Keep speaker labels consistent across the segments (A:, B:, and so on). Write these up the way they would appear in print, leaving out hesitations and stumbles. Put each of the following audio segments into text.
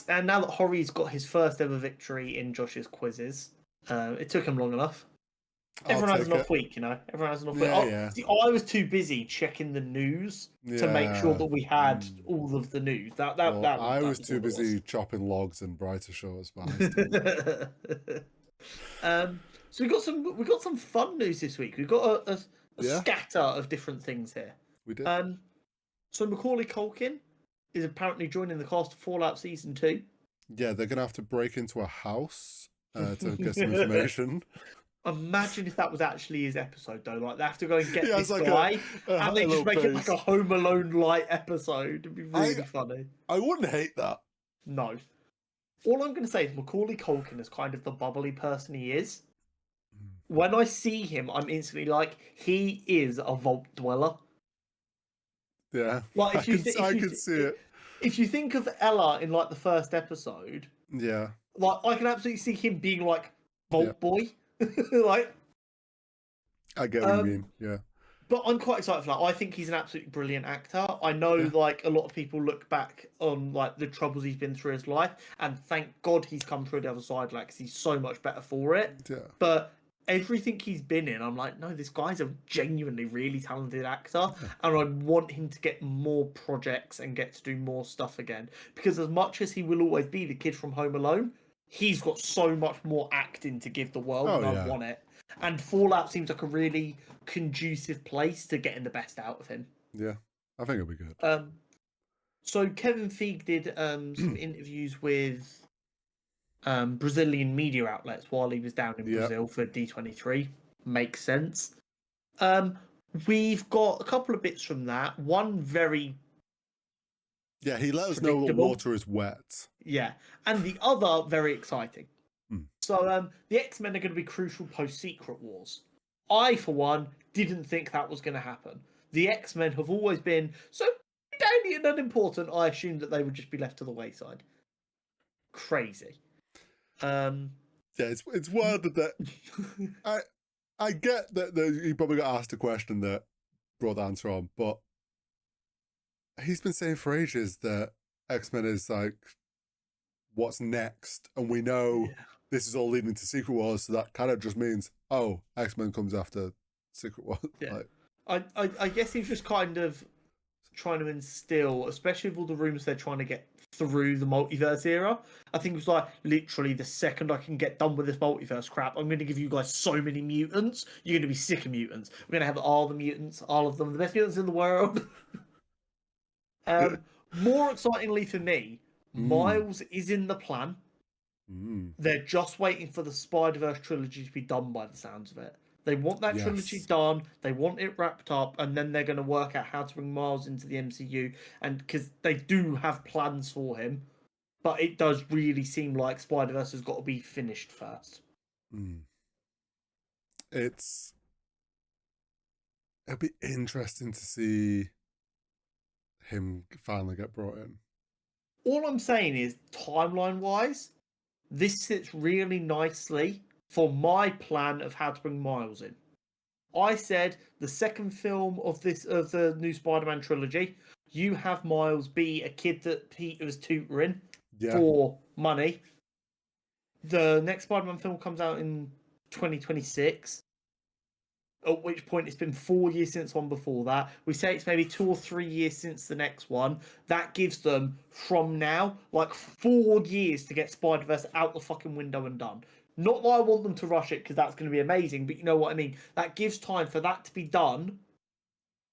A: and now that Horry's got his first ever victory in Josh's quizzes, it took him long enough. Everyone has an off week, you know. Everyone has an off week. See, I was too busy checking the news to make sure that we had all of the news.
B: I was too busy chopping logs and brighter shores behind.
A: So we got some fun news this week. We've got a scatter of different things here.
B: We did.
A: So Macaulay Culkin is apparently joining the cast of Fallout Season 2.
B: Yeah, they're gonna have to break into a house to get some information.
A: Imagine if that was actually his episode, though. Like, they have to go and get this guy, and they just make it like a Home Alone light episode. It'd be really funny.
B: I wouldn't hate that.
A: No. All I'm going to say is Macaulay Culkin is kind of the bubbly person he is. When I see him, I'm instantly like, he is a vault dweller.
B: Yeah,
A: like
B: I can see it.
A: If you think of Ella in like the first episode,
B: yeah,
A: like I can absolutely see him being like Vault Boy. Like,
B: I get what you mean. Yeah,
A: but I'm quite excited for that. I think he's an absolutely brilliant actor. I know, like, a lot of people look back on like the troubles he's been through his life, and thank God he's come through the other side, like, 'cause he's so much better for it.
B: Yeah.
A: But everything he's been in, I'm like, no, this guy's a genuinely really talented actor, and I want him to get more projects and get to do more stuff again. Because as much as he will always be the kid from Home Alone, he's got so much more acting to give the world, and I want it. And Fallout seems like a really conducive place to getting the best out of him.
B: Yeah, I think it'll be good.
A: So Kevin Feige did some interviews with Brazilian media outlets while he was down in Brazil for D23. Makes sense. We've got a couple of bits from that. One very...
B: Yeah, he let us know the water is wet.
A: Yeah, and the other very exciting. So the X-Men are going to be crucial post-Secret Wars. I, for one, didn't think that was going to happen. The X-Men have always been so tiny and unimportant, I assumed that they would just be left to the wayside. Crazy.
B: Yeah, it's wild that I get that he probably got asked a question that brought the answer on, but he's been saying for ages that X-Men is like what's next, and we know this is all leading to Secret Wars, so that kind of just means X-Men comes after Secret Wars.
A: Yeah. I guess he's just kind of trying to instill, especially with all the rumors they're trying to get through the multiverse era. I think it was like, literally, the second I can get done with this multiverse crap, I'm going to give you guys so many mutants, you're going to be sick of mutants. We're going to have all the mutants, all of them, the best mutants in the world. More excitingly for me, Miles is in the plan. They're just waiting for the Spider-Verse trilogy to be done by the sounds of it. They want that trilogy done, they want it wrapped up, and then they're going to work out how to bring Miles into the MCU, and because they do have plans for him, but it does really seem like Spider-Verse has got to be finished first.
B: It'll be interesting to see him finally get brought in.
A: All I'm saying is, timeline-wise, this sits really nicely for my plan of how to bring Miles in. I said the second film of the new Spider-Man trilogy, you have Miles be a kid that Peter was tutoring for money. The next Spider-Man film comes out in 2026. At which point it's been 4 years since one before that. We say it's maybe 2 or 3 years since the next one. That gives them, from now, like 4 years to get Spider-Verse out the fucking window and done. Not that I want them to rush it, because that's going to be amazing, but you know what I mean. That gives time for that to be done,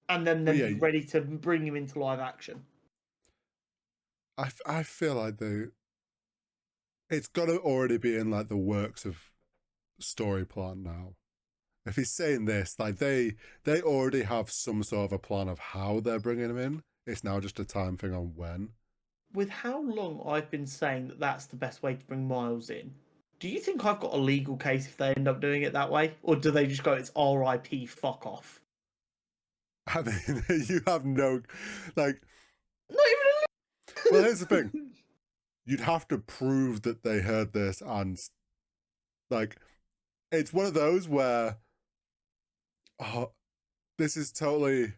A: and then be ready to bring him into live action.
B: I feel like it's got to already be in like the works of story plan now. If he's saying this, like they already have some sort of a plan of how they're bringing him in. It's now just a time thing on when.
A: With how long I've been saying that that's the best way to bring Miles in, do you think I've got a legal case if they end up doing it that way? Or do they just go, it's RIP, fuck off?
B: I mean, you have no, like...
A: Not even
B: Well, here's the thing. You'd have to prove that they heard this, and, like, it's one of those where... this is totally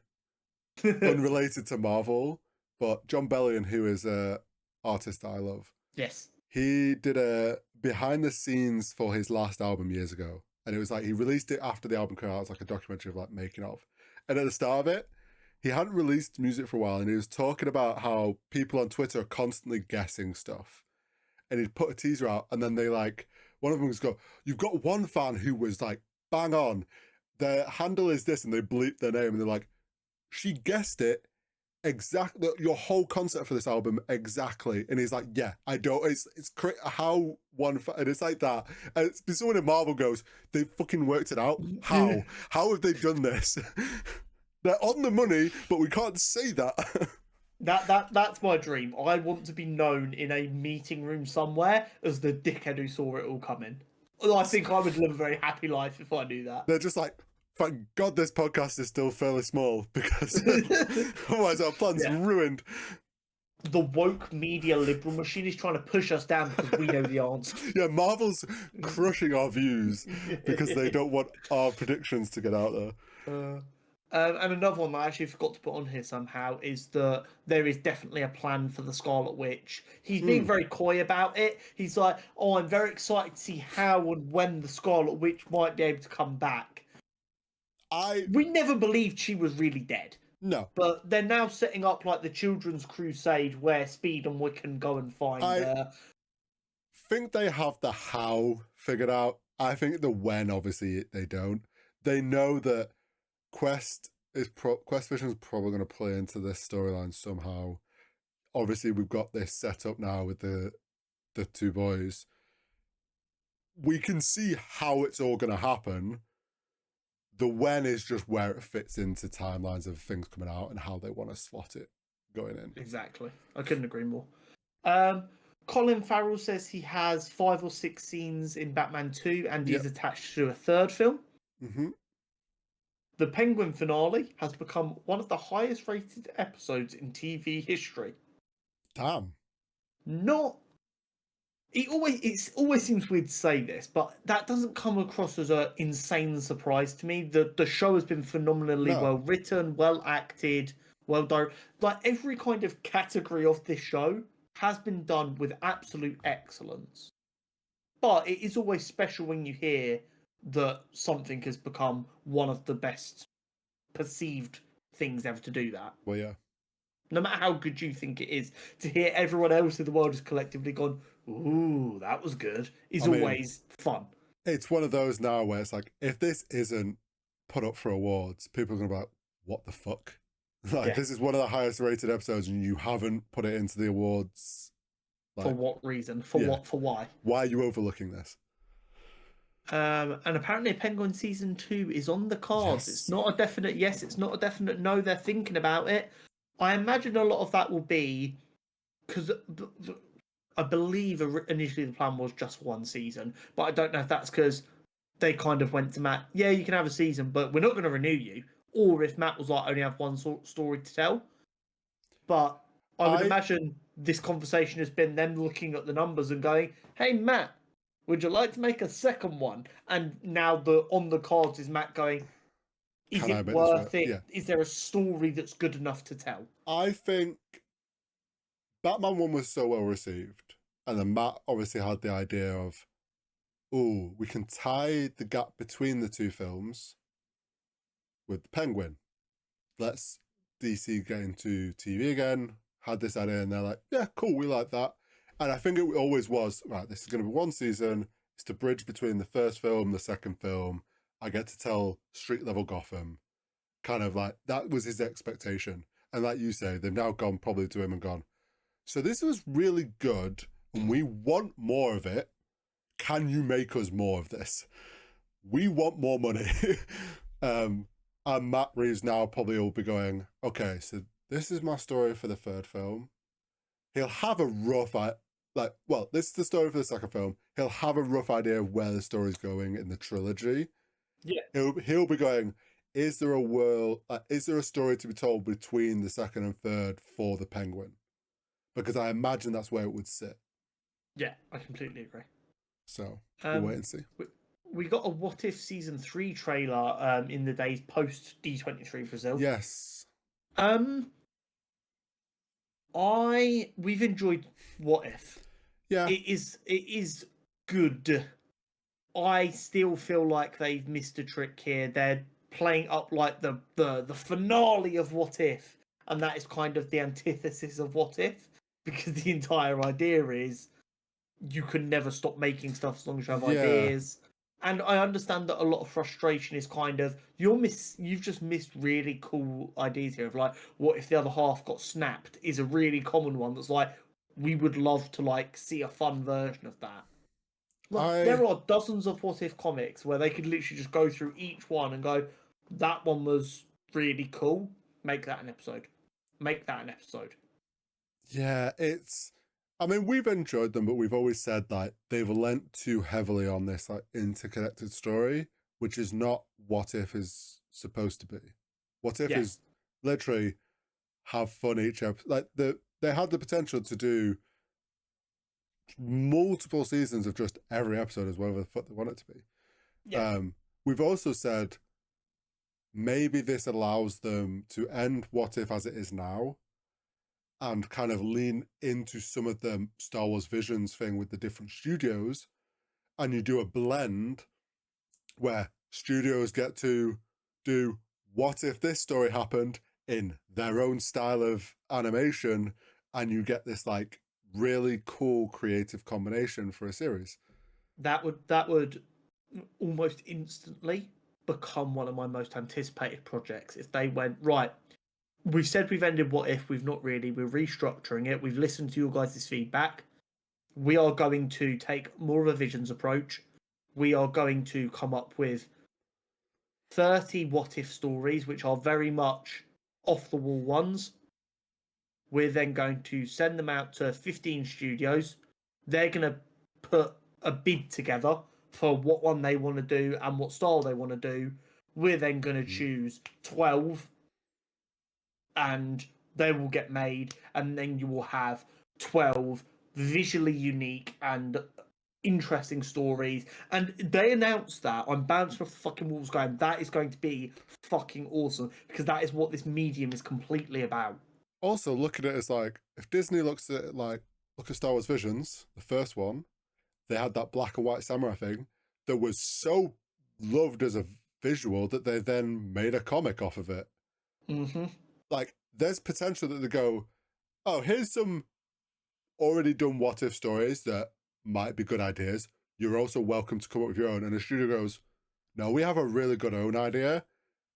B: unrelated to Marvel, but John Bellion, who is an artist that I love,
A: Yes.
B: He did a behind the scenes for his last album years ago. And it was like he released it after the album came out. It was like a documentary of like making of. And at the start of it, he hadn't released music for a while, and he was talking about how people on Twitter are constantly guessing stuff. And he'd put a teaser out, and then they like one of them was go, "You've got one fan who was like bang on. Their handle is this," and they bleep their name, and they're like, "She guessed it exactly, your whole concept for this album exactly." And he's like, "Yeah, I don't. It's how one and it's like that." And it's someone in Marvel goes, "They fucking worked it out. How? How have they done this?" They're on the money, but we can't say that.
A: That's my dream. I want to be known in a meeting room somewhere as the dickhead who saw it all coming. I think I would live a very happy life if I knew that.
B: They're just like, thank God this podcast is still fairly small, because otherwise our plan's ruined.
A: The woke media liberal machine is trying to push us down because we know the answer.
B: Yeah, Marvel's crushing our views because they don't want our predictions to get out there.
A: And another one that I actually forgot to put on here somehow is that there is definitely a plan for the Scarlet Witch. He's being very coy about it. He's like, "Oh, I'm very excited to see how and when the Scarlet Witch might be able to come back." We never believed she was really dead.
B: No.
A: But they're now setting up like the Children's Crusade where Speed and Wiccan go and find her.
B: I think they have the how figured out. I think the when, obviously, they don't. They know that Quest Vision is probably going to play into this storyline somehow. Obviously, we've got this set up now with the two boys. We can see how it's all going to happen. The when is just where it fits into timelines of things coming out and how they want to slot it going in.
A: Exactly. I couldn't agree more. Colin Farrell says he has 5 or 6 scenes in Batman 2 and he's attached to a third film.
B: Mm-hmm.
A: The Penguin finale has become one of the highest rated episodes in TV history.
B: Damn.
A: It always seems weird to say this, but that doesn't come across as an insane surprise to me. The show has been phenomenally well written, well acted, well done. Like every kind of category of this show has been done with absolute excellence. But it is always special when you hear that something has become one of the best perceived things ever to do that.
B: Well, yeah.
A: No matter how good you think it is, to hear everyone else in the world has collectively gone, "Ooh, that was good," is always fun.
B: It's one of those now where it's like, if this isn't put up for awards, people are going to be like, what the fuck? Like, this is one of the highest rated episodes and you haven't put it into the awards.
A: Like, for what reason? For what? For why?
B: Why are you overlooking this?
A: And apparently Penguin Season 2 is on the cards. Yes. It's not a definite yes, it's not a definite no. They're thinking about it. I imagine a lot of that will be because I believe initially the plan was just one season, but I don't know if that's because they kind of went to Matt, "Yeah, you can have a season, but we're not going to renew you," or if Matt was like, "Only have one story to tell." But I would imagine this conversation has been them looking at the numbers and going, "Hey, Matt, would you like to make a second one?" And now on the cards is Matt going, "Is it worth it? Yeah. Is there a story that's good enough to tell?"
B: I think Batman 1 was so well received. And then Matt obviously had the idea of, oh, we can tie the gap between the two films with the Penguin. Let's DC get into TV again. Had this idea and they're like, yeah, cool, we like that. And I think it always was, right, this is going to be one season. It's to bridge between the first film, the second film. I get to tell street level Gotham. Kind of like, that was his expectation. And like you say, they've now gone probably to him and gone, so this was really good and we want more of it. Can you make us more of this? We want more money. And Matt Reeves now probably will be going, okay, so this is my story for the third film. He'll have a rough, this is the story for the second film. He'll have a rough idea of where the story's going in the trilogy.
A: Yeah.
B: He'll be going, is there a story to be told between the second and third for the Penguin? Because I imagine that's where it would sit.
A: Yeah, I completely agree.
B: So we'll wait and see.
A: We got a What If Season 3 trailer in the days post D23 Brazil.
B: Yes.
A: We've enjoyed What If.
B: Yeah.
A: It is good. I still feel like they've missed a trick here. They're playing up like the finale of What If, and that is kind of the antithesis of What If, because the entire idea is you can never stop making stuff as long as you have
B: Yeah.
A: ideas. And I understand that a lot of frustration is kind of you've just missed really cool ideas here of like what if the other half got snapped is a really common one that's like we would love to like see a fun version of that. Well,
B: I
A: there are dozens of what if comics where they could literally just go through each one and go, that one was really cool. Make that an episode. Make that an episode.
B: Yeah, it's. I mean, we've enjoyed them, but we've always said like they've lent too heavily on this like interconnected story, which is not what if is supposed to be. What if
A: Yeah,
B: is literally have fun each episode. Like they had the potential to do multiple seasons of just every episode as whatever the fuck they want it to be.
A: yeah.
B: We've also said maybe this allows them to end what if as it is now and kind of lean into some of the Star Wars Visions thing with the different studios, and you do a blend where studios get to do what if this story happened in their own style of animation, and you get this like really cool creative combination for a series.
A: That would almost instantly become one of my most anticipated projects if they went right. We've said we've ended what if, we've not really, we're restructuring it, we've listened to your guys' feedback. We are going to take more of a visions approach. We are going to come up with 30 what if stories, which are very much off the wall ones. We're then going to send them out to 15 studios. They're going to put a bid together for what one they want to do and what style they want to do. We're then going to choose 12 and they will get made, and then you will have 12 visually unique and interesting stories. And they announced that. I'm bouncing off the fucking walls going, that is going to be fucking awesome because that is what this medium is completely about.
B: Also, look at it as like if Disney looks at it like look at Star Wars Visions, the first one, they had that black and white samurai thing that was so loved as a visual that they then made a comic off of it.
A: Mm-hmm.
B: Like, there's potential that they go, oh, here's some already done what if stories that might be good ideas. You're also welcome to come up with your own. And the studio goes, no, we have a really good own idea.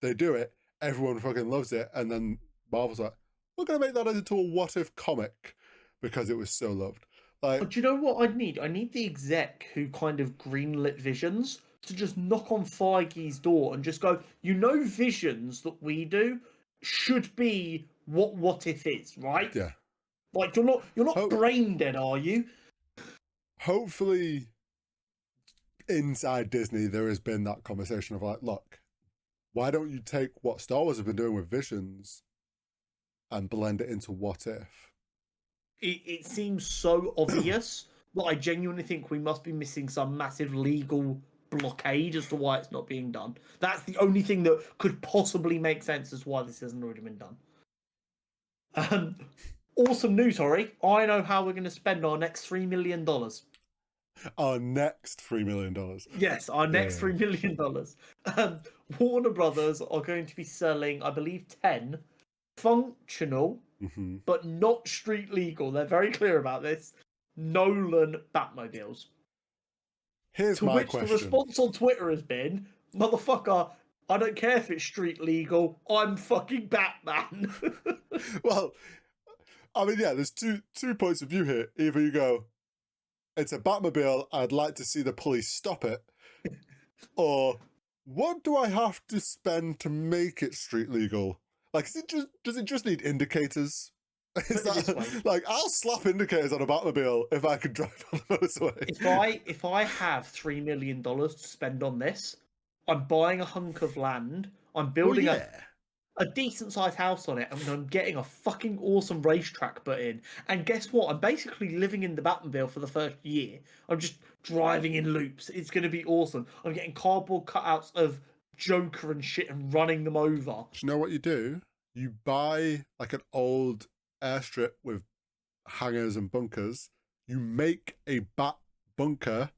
B: They do it. Everyone fucking loves it. And then Marvel's like, we're going to make that into a what if comic because it was so loved. Like,
A: But you know what I need? I need the exec who kind of greenlit Visions to just knock on Feige's door and just go, you know, Visions that we do should be what if is, right?
B: yeah.
A: Like you're not
B: Ho-
A: brain dead, are you?
B: Hopefully, inside Disney, there has been that conversation of like, look, why don't you take what Star Wars have been doing with Visions and blend it into what if?
A: It seems so obvious that I genuinely think we must be missing some massive legal blockade as to why it's not being done. That's the only thing that could possibly make sense as to why this hasn't already been done. Um, awesome news, Hori. I know how we're going to spend our next $3 million.
B: Our next $3 million.
A: Yes, our next
B: Yeah.
A: $3 million. Warner Brothers are going to be selling, I believe, 10 functional
B: Mm-hmm.
A: but not street legal. They're very clear about this. Nolan Batmobiles.
B: Here's
A: To
B: my
A: which the
B: question.
A: response on Twitter has been, motherfucker, I don't care if it's street legal. I'm fucking Batman.
B: Well, I mean, yeah, there's two points of view here. Either you go, it's a Batmobile, I'd like to see the police stop it, or what do I have to spend to make it street legal? Like, does it just need indicators? Is
A: Put it this way.
B: that like I'll slap indicators on a Batmobile if I could drive on the motorway?
A: If I have $3 million to spend on this, I'm buying a hunk of land. I'm
B: Well,
A: building
B: yeah.
A: a decent sized house on it, and I'm getting a fucking awesome racetrack put in. And guess what? I'm basically living in the Batmobile for the first year. I'm just driving in loops. It's going to be awesome. I'm getting cardboard cutouts of Joker and shit and running them over.
B: Do you know what you do? You buy like an old airstrip with hangars and bunkers, you make a bat bunker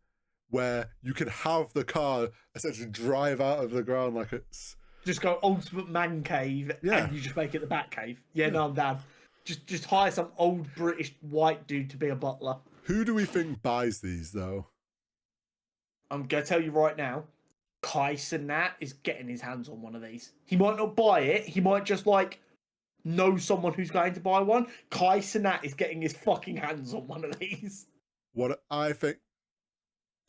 B: where you can have the car essentially drive out of the ground like it's
A: Just go ultimate man cave,
B: yeah.
A: and you just make it the Bat Cave. Yeah,
B: Yeah.
A: no, I'm down. Just hire some old British white dude to be a butler.
B: Who do we think buys these though?
A: I'm gonna tell you right now, Kai Cenat is getting his hands on one of these. He might not buy it. He might just like know someone who's going to buy one. Kai Cenat is getting his fucking hands on one of these.
B: What I think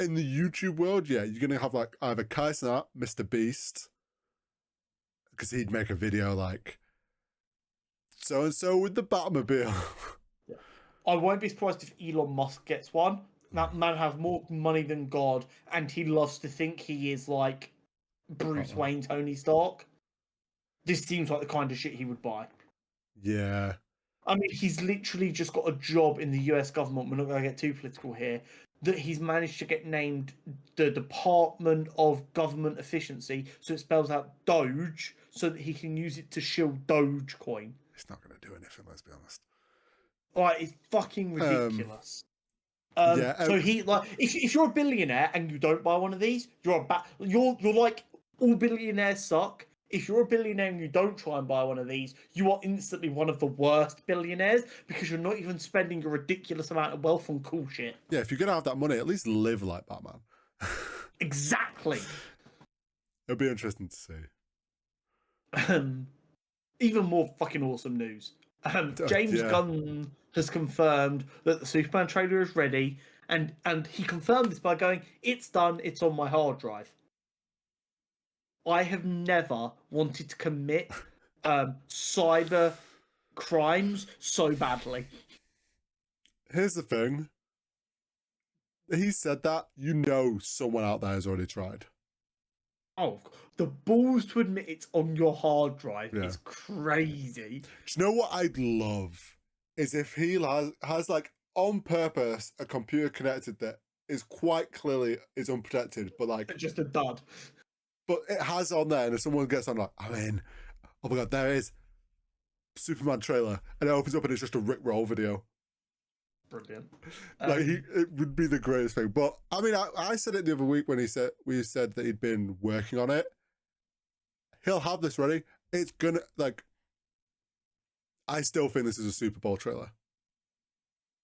B: in the YouTube world, yeah, you're gonna have like either Kai Cenat, Mr. Beast, because he'd make a video like so and so with the Batmobile.
A: I won't be surprised if Elon Musk gets one. That man has more money than God, and he loves to think he is like Bruce Wayne, Tony Stark. This seems like the kind of shit he would buy.
B: Yeah.
A: I mean, he's literally just got a job in the US government. We're not going to get too political here. That he's managed to get named the Department of Government Efficiency, so it spells out Doge, so that he can use it to shield Dogecoin.
B: It's not going to do anything, let's be honest.
A: Like, it's fucking ridiculous. So he like if you're a billionaire and you don't buy one of these, you're like all billionaires suck. If you're a billionaire and you don't try and buy one of these, you are instantly one of the worst billionaires because you're not even spending a ridiculous amount of wealth on cool shit.
B: Yeah, if you're gonna have that money, at least live like Batman.
A: Exactly.
B: It'll be interesting to see.
A: Even more fucking awesome news. James Gunn has confirmed that the Superman trailer is ready, and he confirmed this by going, "It's done. It's on my hard drive." I have never wanted to commit cyber crimes so badly.
B: Here's the thing. He said that, you know someone out there has already tried.
A: Oh, the balls to admit it's on your hard drive is crazy.
B: Do you know what I'd love? Is if he has like on purpose a computer connected that is quite clearly is unprotected, but like
A: just a dud.
B: But it has on there, and if someone gets on like, I'm in. Oh my god, there is Superman trailer, and it opens up and it's just a Rickroll video.
A: Brilliant.
B: Like it would be the greatest thing. But I mean, I said it the other week when we said that he'd been working on it. He'll have this ready. It's gonna like. I still think this is a Super Bowl trailer.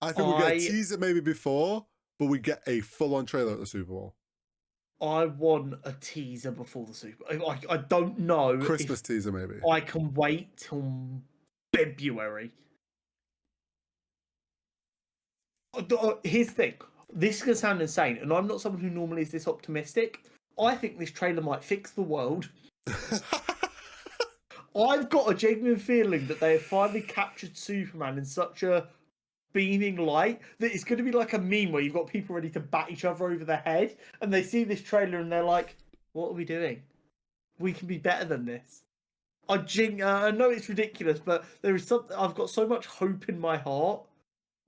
B: I think we get a teaser maybe before, but we get a full-on trailer at the Super Bowl.
A: I want a teaser before the Super Bowl. I don't know.
B: Christmas teaser maybe.
A: I can wait till February. Here's the thing. This is going to sound insane, and I'm not someone who normally is this optimistic. I think this trailer might fix the world. I've got a genuine feeling that they have finally captured Superman in such a beaming light that it's going to be like a meme where you've got people ready to bat each other over the head, and they see this trailer and they're like, "What are we doing? We can be better than this." I know it's ridiculous, but there is something. I've got so much hope in my heart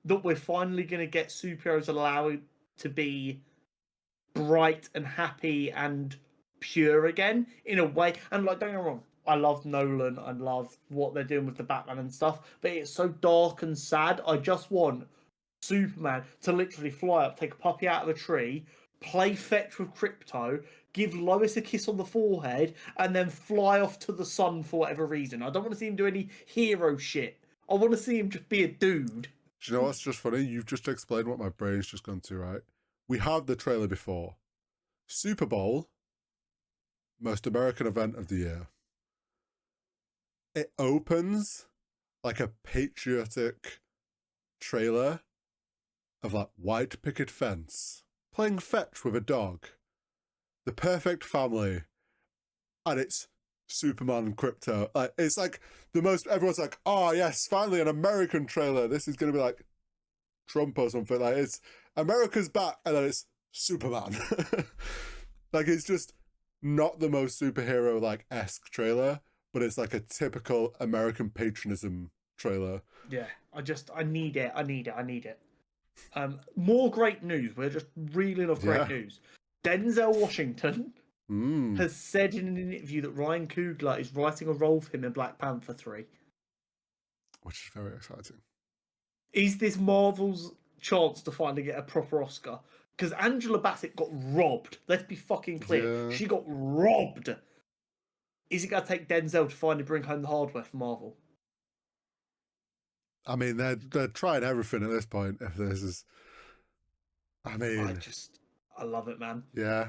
A: that we're finally going to get superheroes allowed to be bright and happy and pure again in a way. And like, don't get me wrong, I love Nolan. I love what they're doing with the Batman and stuff, but it's so dark and sad. I just want Superman to literally fly up, take a puppy out of a tree, play fetch with Crypto, give Lois a kiss on the forehead, and then fly off to the sun for whatever reason. I don't want to see him do any hero shit. I want to see him just be a dude.
B: Do you know what's just funny? You've just explained what my brain's just gone to, right? We have the trailer before. Super Bowl, most American event of the year. It opens like a patriotic trailer of like white picket fence, playing fetch with a dog, the perfect family, and it's Superman and Crypto. Like it's like the most. Everyone's like, "Oh yes, finally an American trailer. This is gonna be like Trump or something." Like it's America's back, and then it's Superman. Like it's just not the most superhero like esque trailer, but it's like a typical American patriotism trailer.
A: Yeah, I need it. More great news. We're just reeling off great news. Denzel Washington has said in an interview that Ryan Coogler is writing a role for him in Black Panther 3.
B: Which is very exciting.
A: Is this Marvel's chance to finally get a proper Oscar. Because Angela Bassett got robbed. Let's be fucking clear.
B: Yeah.
A: She got robbed. Is it going to take Denzel to finally bring home the hardware for Marvel?
B: I mean, they're trying everything at this point. If this is, I mean,
A: I love it, man.
B: yeah.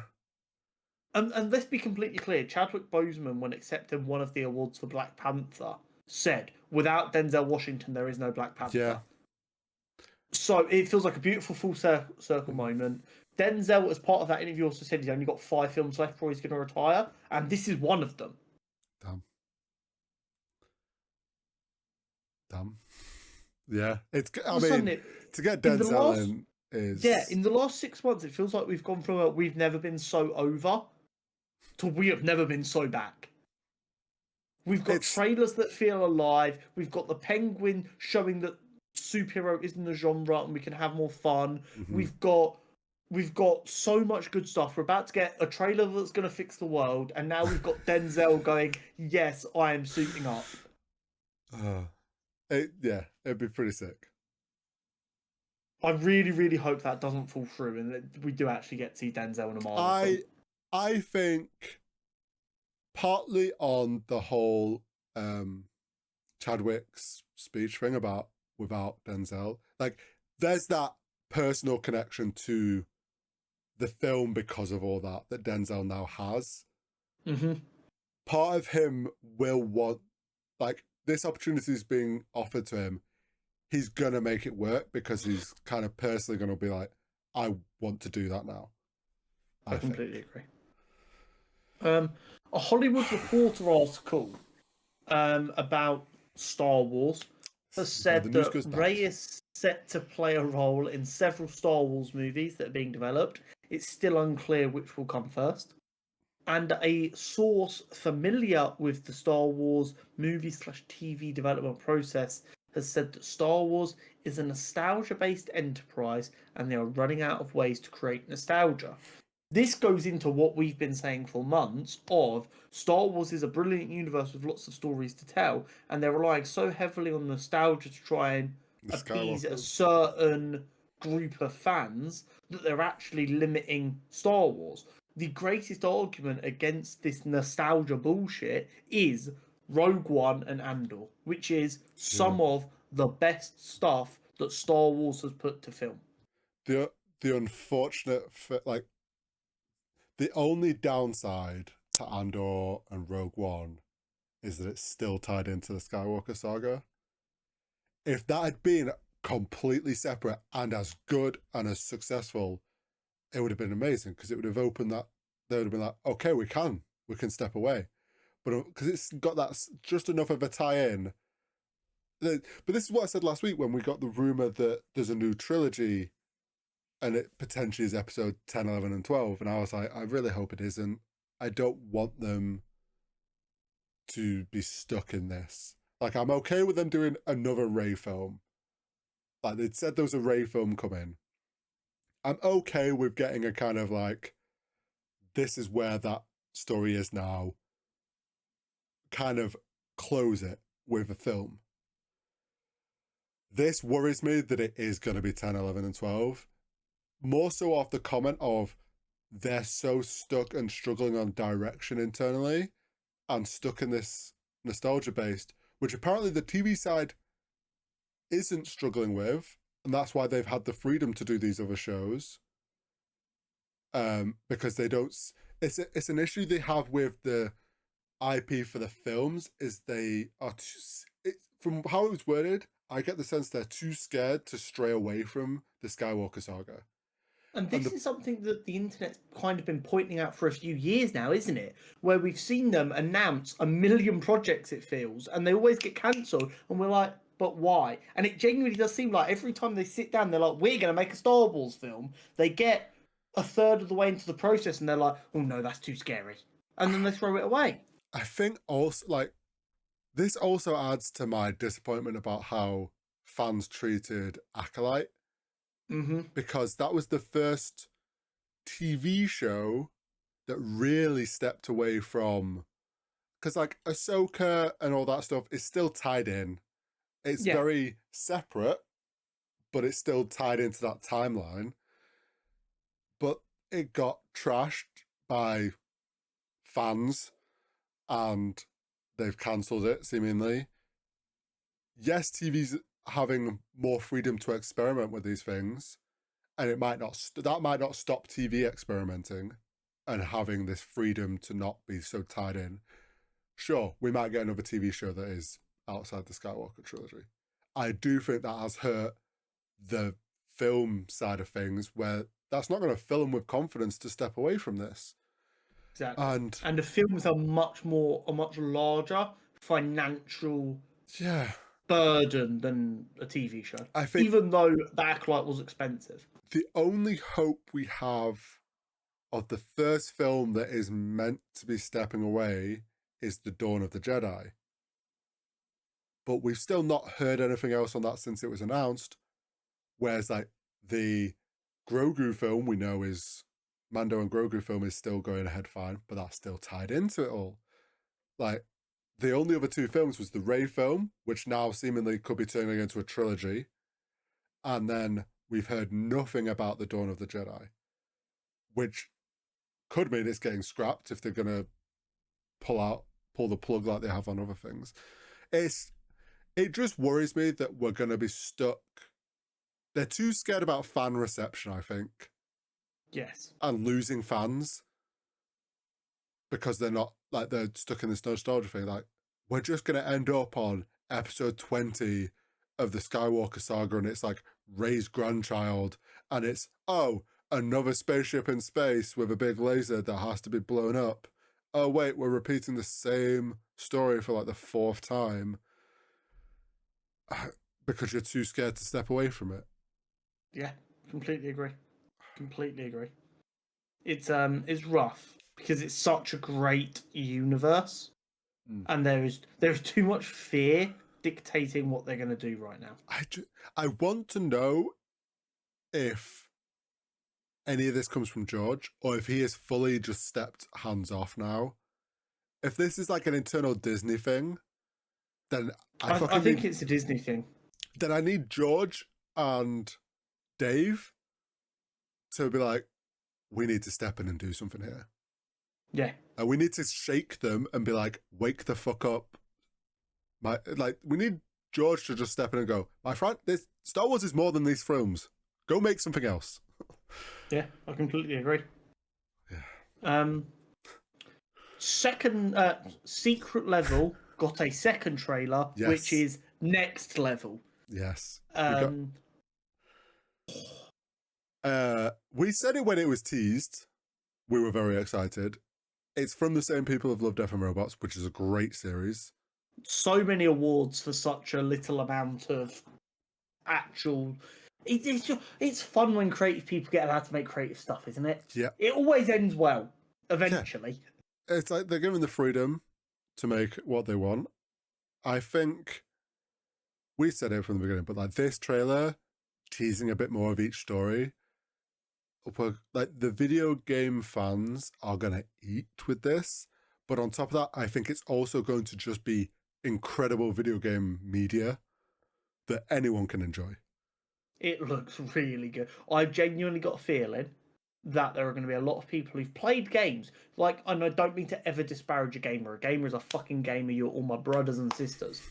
A: And let's be completely clear. Chadwick Boseman, when accepting one of the awards for Black Panther, said, "Without Denzel Washington, there is no Black Panther."
B: Yeah.
A: So it feels like a beautiful full circle moment. Denzel, as part of that interview, also said he's only got 5 films left before he's going to retire, and this is one of them.
B: Damn. Yeah. It's. I mean, to get Denzel in is.
A: Yeah, in the last 6 months, it feels like we've gone from a "we've never been so over" to "we have never been so back." We've got trailers that feel alive. We've got the Penguin showing that superhero isn't the genre and we can have more fun.
B: Mm-hmm.
A: We've got so much good stuff. We're about to get a trailer that's going to fix the world, and now we've got Denzel going, "Yes, I am suiting up."
B: Yeah, it'd be pretty sick.
A: I really, really hope that doesn't fall through and that we do actually get to see Denzel in a Marvel film.
B: I think partly on the whole Chadwick's speech thing about without Denzel, like there's that personal connection to the film because of all that Denzel now has.
A: Mm-hmm.
B: Part of him will want, like, this opportunity is being offered to him. He's gonna make it work because he's kind of personally gonna be like, I want to do that now.
A: I completely agree. A Hollywood Reporter article about Star Wars has said that Rey is set to play a role in several Star Wars movies that are being developed. It's still unclear which will come first. And a source familiar with the Star Wars movie/TV development process has said that Star Wars is a nostalgia-based enterprise and they are running out of ways to create nostalgia. This goes into what we've been saying for months of Star Wars is a brilliant universe with lots of stories to tell, and they're relying so heavily on nostalgia to try and appease a certain group of fans that they're actually limiting Star Wars. The greatest argument against this nostalgia bullshit is Rogue One and Andor, which is some of the best stuff that Star Wars has put to film.
B: The unfortunate, like, the only downside to Andor and Rogue One is that it's still tied into the Skywalker saga. If that had been completely separate and as good and as successful, it would have been amazing because it would have opened that. They would have been like, okay, we can step away, but because it's got that just enough of a tie-in. But this is what I said last week when we got the rumor that there's a new trilogy and it potentially is episode 10, 11, and 12. And I was like, I really hope it isn't. I don't want them to be stuck in this. Like, I'm okay with them doing another Rey film. Like, they'd said there was a Rey film coming. I'm okay with getting a kind of like, this is where that story is now. Kind of close it with a film. This worries me that it is going to be 10, 11, and 12. More so off the comment of they're so stuck and struggling on direction internally and stuck in this nostalgia based, which apparently the TV side isn't struggling with, and that's why they've had the freedom to do these other shows. Because they don't. It's an issue they have with the IP for the films. Is they are from how it was worded, I get the sense they're too scared to stray away from the Skywalker saga.
A: And this is something that the internet's kind of been pointing out for a few years now, isn't it? Where we've seen them announce a million projects, it feels, and they always get cancelled, and we're like, but why? And it genuinely does seem like every time they sit down, they're like, we're going to make a Star Wars film. They get a third of the way into the process, and they're like, oh no, that's too scary. And then they throw it away.
B: I think also, like, this also adds to my disappointment about how fans treated Acolyte.
A: Mm-hmm.
B: Because that was the first TV show that really stepped away from, because like Ahsoka and all that stuff is still tied in. It's very separate, but it's still tied into that timeline. But it got trashed by fans and they've cancelled it seemingly. Yes, TV's having more freedom to experiment with these things, and it might not that might not stop TV experimenting and having this freedom to not be so tied in. Sure, we might get another TV show that is outside the Skywalker trilogy. I do think that has hurt the film side of things, where that's not going to fill them with confidence to step away from this.
A: Exactly.
B: And
A: the films are much larger financial burden than a TV show.
B: I think
A: even though The Acolyte was expensive.
B: The only hope we have of the first film that is meant to be stepping away is The Dawn of the Jedi. But we've still not heard anything else on that since it was announced. Whereas like the Grogu film we know is Mando and Grogu film is still going ahead fine, but that's still tied into it all. Like the only other two films was the Rey film, which now seemingly could be turning into a trilogy. And then we've heard nothing about The Dawn of the Jedi, which could mean it's getting scrapped if they're going to pull the plug like they have on other things. It just worries me that we're going to be stuck. They're too scared about fan reception, I think.
A: Yes.
B: And losing fans because they're stuck in this nostalgia thing. Like, we're just going to end up on episode 20 of the Skywalker saga, and it's like Rey's grandchild, and it's, another spaceship in space with a big laser that has to be blown up. Oh, wait, we're repeating the same story for like the fourth time because you're too scared to step away from it.
A: Yeah, completely agree. It's rough because it's such a great universe, and there's too much fear dictating what they're going to do right now.
B: I want to know if any of this comes from George, or if he has fully just stepped hands off now. If this is like an internal Disney thing, then
A: I think it's a Disney thing.
B: Then I need George and Dave to be like, we need to step in and do something here.
A: Yeah.
B: And we need to shake them and be like, wake the fuck up. We need George to just step in and go, my friend, this Star Wars is more than these films. Go make something else.
A: Yeah, I completely agree.
B: Yeah.
A: Secret Level got a second trailer,
B: yes.
A: which is Next Level.
B: Yes. We said it when it was teased. We were very excited. It's from the same people of Love, Death and Robots, which is a great series.
A: So many awards for such a little amount of actual... It's fun when creative people get allowed to make creative stuff, isn't it?
B: Yeah.
A: It always ends well, eventually.
B: Yeah. It's like they're given the freedom to make what they want. I think we said it from the beginning, but like this trailer, teasing a bit more of each story, like the video game fans are going to eat with this. But on top of that, I think it's also going to just be incredible video game media that anyone can enjoy.
A: It looks really good. I've genuinely got a feeling that there are going to be a lot of people who've played games. And I don't mean to ever disparage a gamer. A gamer is a fucking gamer. You're all my brothers and sisters.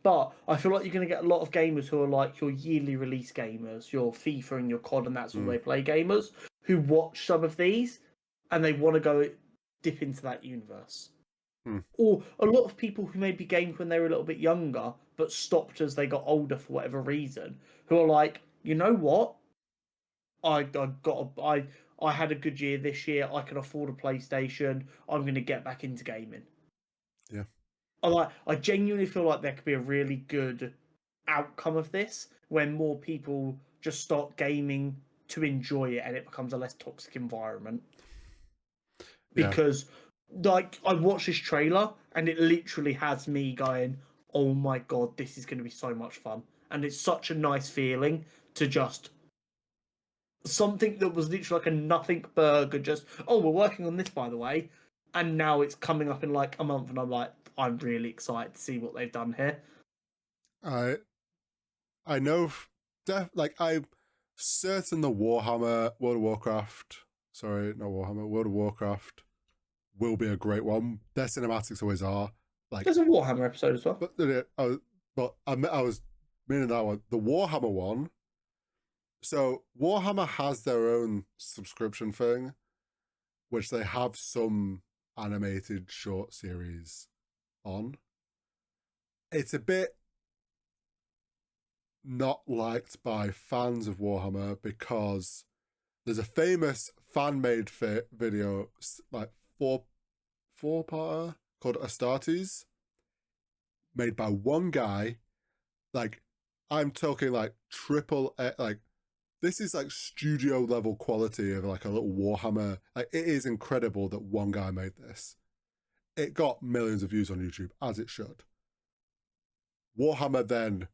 A: But I feel like you're going to get a lot of gamers who are like your yearly release gamers, your FIFA and your COD, and that's all they play gamers, who watch some of these and they want to go dip into that universe. Or a lot of people who maybe gamed when they were a little bit younger, but stopped as they got older for whatever reason, who are like, you know what? I had a good year this year. I can afford a PlayStation. I'm going to get back into gaming.
B: Yeah.
A: I genuinely feel like there could be a really good outcome of this when more people just start gaming to enjoy it and it becomes a less toxic environment. Because I watched this trailer and it literally has me going, oh my god, this is going to be so much fun. And it's such a nice feeling to just... something that was literally like a nothing burger, just, we're working on this, by the way. And now it's coming up in like a month and I'm like, I'm really excited to see what they've done here.
B: I know like I'm certain the Warhammer World of Warcraft, sorry, not Warhammer, World of Warcraft will be a great one. Their cinematics always are. Like,
A: There's a Warhammer episode as well.
B: but I was meaning that one. The Warhammer one. So Warhammer has their own subscription thing, which they have some animated short series on. It's a bit not liked by fans of Warhammer because there's a famous fan-made video, like four-parter called Astartes, made by one guy. Like, I'm talking like triple, like, this is like studio level quality of like a little Warhammer. Like, it is incredible that one guy made this. It got millions of views on YouTube, as it should. Warhammer then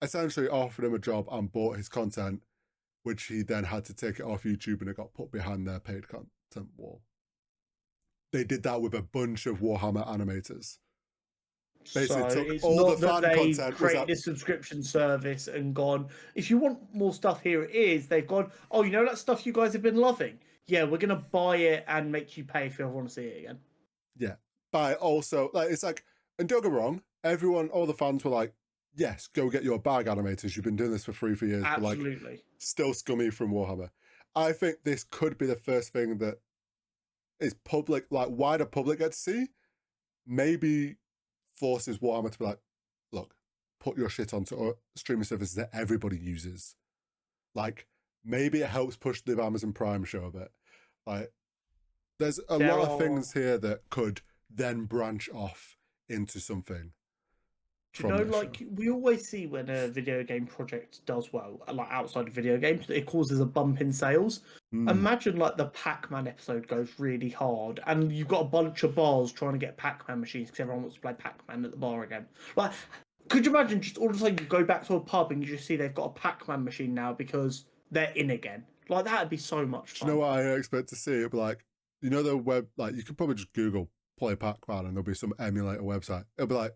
B: essentially offered him a job and bought his content, which he then had to take it off YouTube and it got put behind their paid content wall. They did that with a bunch of Warhammer animators. Basically,
A: so
B: took
A: it's
B: all
A: not
B: the
A: that
B: fan
A: they've
B: content.
A: created a subscription service and gone, if you want more stuff, here it is. They've gone, oh, you know that stuff you guys have been loving? Yeah, we're going to buy it and make you pay if you ever want to see it again.
B: Yeah. But also, like, it's like, and don't get me wrong, everyone, all the fans were like, yes, go get your bag animators. You've been doing this for free for years.
A: Absolutely.
B: But like, still scummy from Warhammer. I think this could be the first thing that is public, like wider public get to see. Maybe forces Warhammer to be like, look, put your shit onto streaming services that everybody uses. Like, maybe it helps push the Amazon Prime show a bit. Like, there's a lot of things here that could then branch off into something.
A: Do you know, like, we always see when a video game project does well, like outside of video games, it causes a bump in sales. Imagine, like, the Pac-Man episode goes really hard, and you've got a bunch of bars trying to get Pac-Man machines because everyone wants to play Pac-Man at the bar again. Like, could you imagine just all of a sudden you go back to a pub and you just see they've got a Pac-Man machine now because they're in again? Like, that'd be so much fun.
B: Do you know what I expect to see? It'd be like, you know, the web, like, you could probably just Google play Pac-Man and there'll be some emulator website. It'll be like,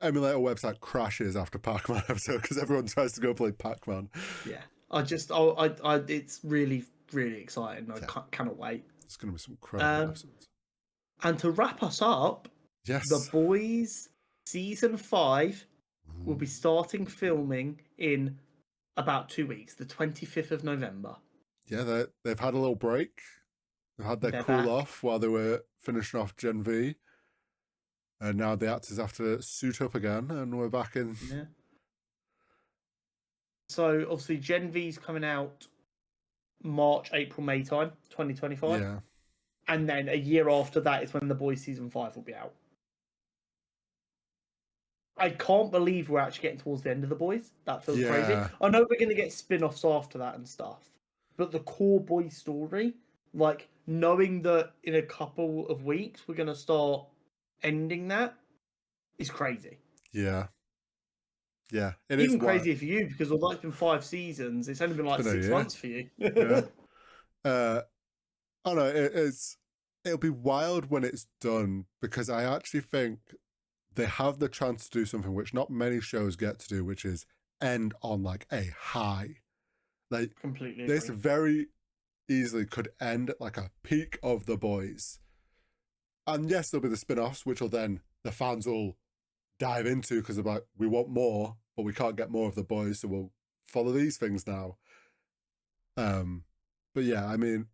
B: emulator website crashes after Pac-Man episode because everyone tries to go play Pac-Man.
A: Yeah, it's really, really exciting. I cannot wait.
B: It's going to be some incredible episodes.
A: And to wrap us up,
B: yes,
A: The Boys season 5 will be starting filming in about 2 weeks, the 25th of November.
B: Yeah, they've had a little break. They've had their cool off while they were finishing off Gen V. And now the actors have to suit up again, and we're back in.
A: Yeah. So, obviously, Gen V's coming out March, April, May time, 2025.
B: Yeah.
A: And then a year after that is when The Boys season 5 will be out. I can't believe we're actually getting towards the end of The Boys. That feels crazy. I know we're going to get spin-offs after that and stuff. But the core boy story, like, knowing that in a couple of weeks we're going to start ending that, is crazy.
B: Yeah. Yeah. It
A: Even
B: is
A: crazier for you, because although it's been 5 seasons, it's only been like 6 months for you.
B: Yeah. Oh no, it'll be wild when it's done, because I actually think they have the chance to do something which not many shows get to do, which is end on like a high. Like,
A: completely
B: this very easily could end at like a peak of The Boys. And yes, there'll be the spin-offs, which will then the fans will dive into because they're like, we want more, but we can't get more of The Boys, so we'll follow these things now. But yeah, I mean,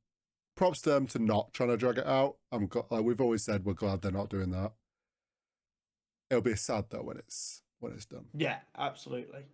B: props to them to not trying to drag it out. Like we've always said, we're glad they're not doing that. It'll be sad though when it's done.
A: Yeah, absolutely.